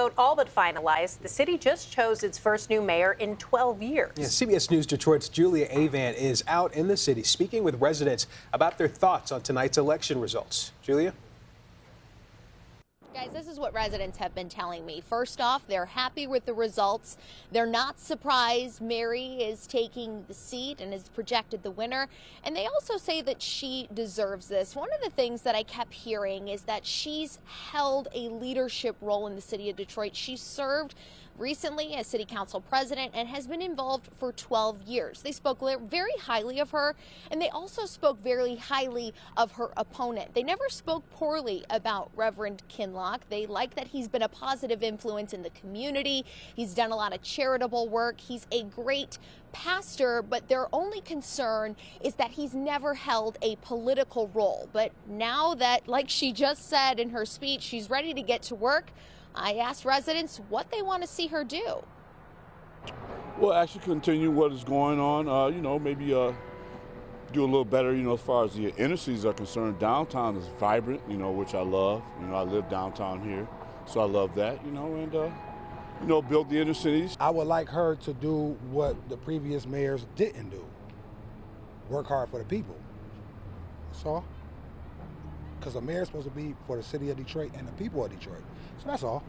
vote all but finalized, the city just chose its first new mayor in 12 years. Yeah, CBS News Detroit's Julia Avant is out in the city speaking with residents about their thoughts on tonight's election results. Julia? Guys, this is what residents have been telling me. First off, they're happy with the results. They're not surprised Mary is taking the seat and is projected the winner. And they also say that she deserves this. One of the things that I kept hearing is that she's held a leadership role in the city of Detroit. She served recently as city council president and has been involved for 12 years. They spoke very highly of her, and they also spoke very highly of her opponent. They never spoke poorly about Reverend Kinloch. They like that he's been a positive influence in the community. He's done a lot of charitable work. He's a great pastor, but their only concern is that he's never held a political role. But now that, like she just said in her speech, she's ready to get to work, I asked residents what they want to see her do. Well, actually continue what is going on, maybe do a little better, as far as the inner cities are concerned. Downtown is vibrant, which I love. I live downtown here, so I love that, and build the inner cities. I would like her to do what the previous mayors didn't do. Work hard for the people. That's all. Because a mayor is supposed to be for the city of Detroit and the people of Detroit. So that's all.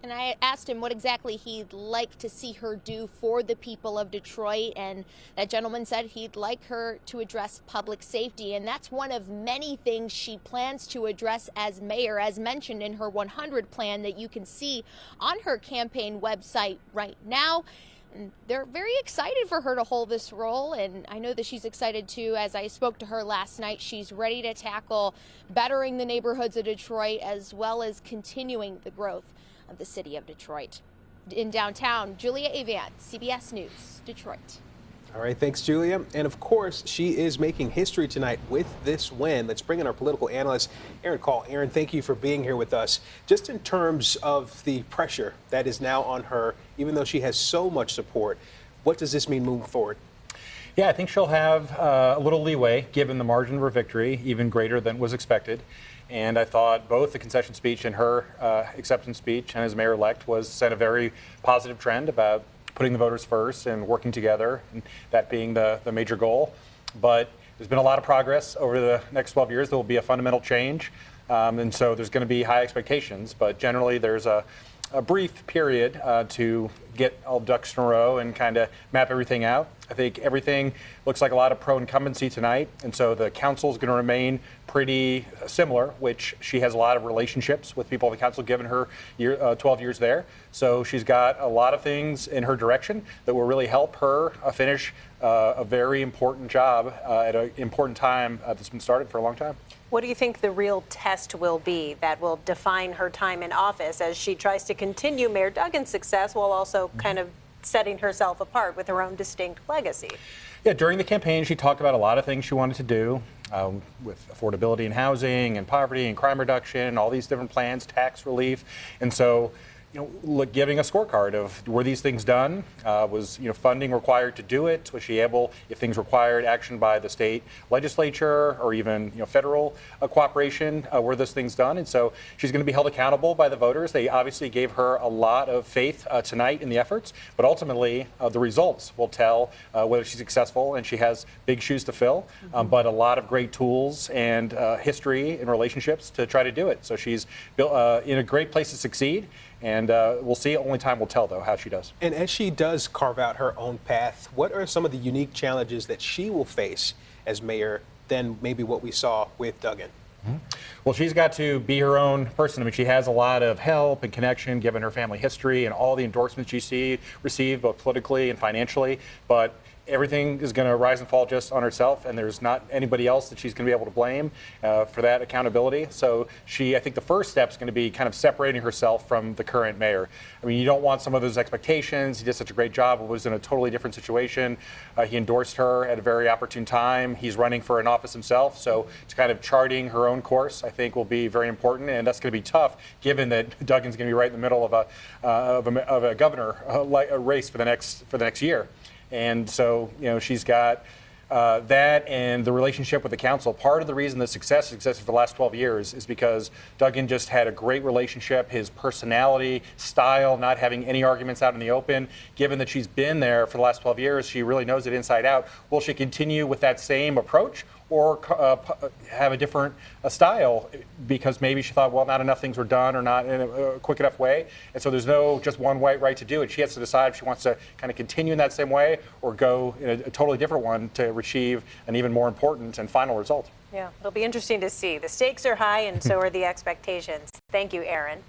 And I asked him what exactly he'd like to see her do for the people of Detroit, and that gentleman said he'd like her to address public safety, and that's one of many things she plans to address as mayor, as mentioned in her 100 plan that you can see on her campaign website right now. And they're very excited for her to hold this role, and I know that she's excited too. As I spoke to her last night, she's ready to tackle bettering the neighborhoods of Detroit as well as continuing the growth of the city of Detroit. In downtown, Julia Avant, CBS News, Detroit. All right, thanks, Julia. And of course, she is making history tonight with this win. Let's bring in our political analyst, Aaron Call. Aaron, thank you for being here with us. Just in terms of the pressure that is now on her, even though she has so much support, what does this mean moving forward? Yeah, I think she'll have a little leeway given the margin of her victory, even greater than was expected. And I thought both the concession speech and her acceptance speech and as mayor-elect set a very positive trend about putting the voters first and working together, and that being the major goal. But there's been a lot of progress over the next 12 years. There will be a fundamental change, and so there's going to be high expectations. But generally, there's a brief period to get all ducks in a row and kind of map everything out. I think everything looks like a lot of pro-incumbency tonight, and so the council is going to remain pretty similar, which she has a lot of relationships with people on the council, given her 12 years there. So she's got a lot of things in her direction that will really help her finish a very important job at an important time that's been started for a long time. What do you think the real test will be that will define her time in office as she tries to continue Mayor Duggan's success while also kind of setting herself apart with her own distinct legacy? Yeah, during the campaign, she talked about a lot of things she wanted to do with affordability in housing and poverty and crime reduction, all these different plans, tax relief. And so, giving a scorecard of were these things done? Was funding required to do it? Was she able, if things required action by the state legislature or even federal cooperation, were those things done? And so she's going to be held accountable by the voters. They obviously gave her a lot of faith tonight in the efforts, but ultimately the results will tell whether she's successful, and she has big shoes to fill, but a lot of great tools and history and relationships to try to do it. So she's built in a great place to succeed. And we'll see. Only time will tell, though, how she does. And as she does carve out her own path, what are some of the unique challenges that she will face as mayor than maybe what we saw with Duggan? Well, she's got to be her own person. I mean, she has a lot of help and connection given her family history and all the endorsements she received, both politically and financially. But everything is going to rise and fall just on herself, and there's not anybody else that she's going to be able to blame for that accountability. So I think the first step is going to be kind of separating herself from the current mayor. I mean, you don't want some of those expectations. He did such a great job. It was in a totally different situation. He endorsed her at a very opportune time. He's running for an office himself, so it's kind of charting her own course, I think, will be very important, and that's going to be tough given that Duggan's going to be right in the middle of a governor race for the next year. And so, she's got That and the relationship with the council. Part of the reason the success has existed for the last 12 years is because Duggan just had a great relationship, his personality, style, not having any arguments out in the open. Given that she's been there for the last 12 years, she really knows it inside out. Will she continue with that same approach, or have a different style because maybe she thought, well, not enough things were done or not in a quick enough way? And so there's no just one right to do it. She has to decide if she wants to kind of continue in that same way or go in a totally different one to achieve an even more important and final result. Yeah, it'll be interesting to see. The stakes are high and so are the expectations. Thank you, Aaron.